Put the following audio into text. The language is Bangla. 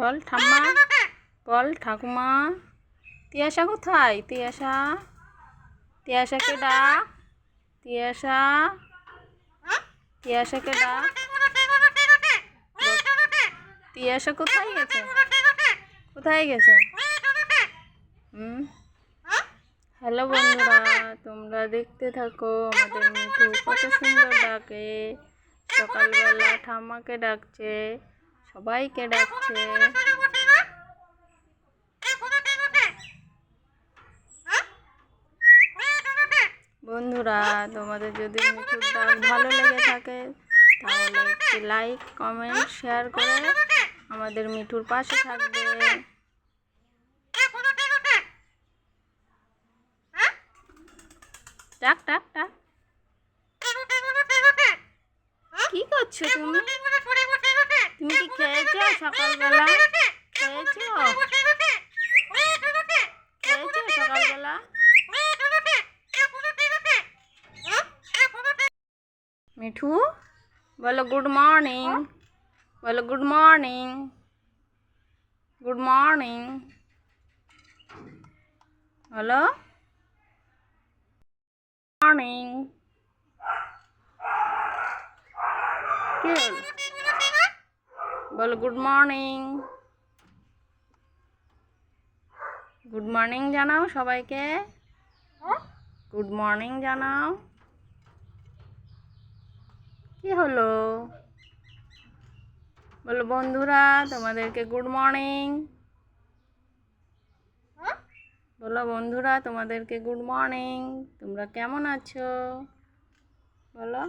বল ঠাম্মা, বল ঠাকুমা। তিয়াশা কোথায়? তিয়াশা, তিয়াশাকে ডাক। তিয়াশা, তিয়াশাকে ডাক। তিয়াশা কোথায় গেছে? কোথায় গেছে? হ্যালো বন্ধুরা, তোমরা দেখতে থাকো। আমাদের মিঠু কত সুন্দর ডাকে। সকালবেলা ঠাম্মাকে ডাকছে, সবাইকে ডাকছে। বন্ধুরা, তোমাদের যদি মিঠুর ডাক ভালো লেগে থাকে তাহলে একটি লাইক, কমেন্ট, শেয়ার করে আমাদের মিঠুর পাশে থাকবে। ডাক ডাক ডাক। কি করছো তুমি? তুমি কি খেয়েছো সকালবেলা? খেয়েছো? খেয়েছো সকালবেলা? মিঠু বলো গুড মর্নিং, বলো গুড মর্নিং, গুড মর্নিং বলো মর্নিং। কি হলো? বলো গুড মর্নিং, গুড মর্নিং জানাও সবাইকে, গুড মর্নিং জানাও। কি হলো? বলো বন্ধুরা, তোমাদেরকে গুড মর্নিং। বলো বন্ধুরা, তোমাদেরকে গুড মর্নিং। তোমরা কেমন আছো বলো।